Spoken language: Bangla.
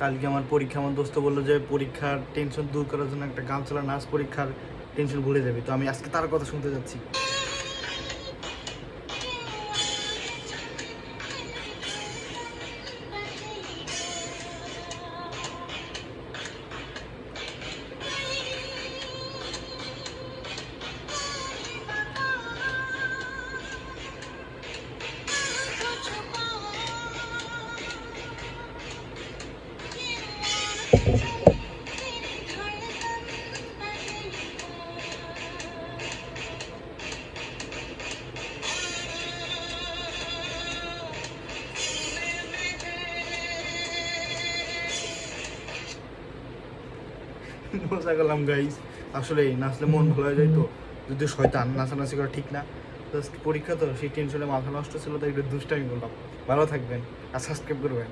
কালকে আমার পরীক্ষা, আমার দোস্ত বললো যে পরীক্ষার টেনশন দূর করার জন্য একটা গান চালা, নাচ, পরীক্ষার টেনশন ভুলে যাবি। তো আমি আজকে তার কথা শুনতে যাচ্ছি। মজা করলাম গাইস, আসলে নাচলে মন ভালো হয়ে যায়। তো যদি শয়তান, নাচানাচি করা ঠিক না। তো পরীক্ষা তো সেই টেনশনে মাথা নষ্ট ছিল, তাই একটু দুষ্টামি করলাম। ভালো থাকবেন আর সাবস্ক্রাইব করবেন।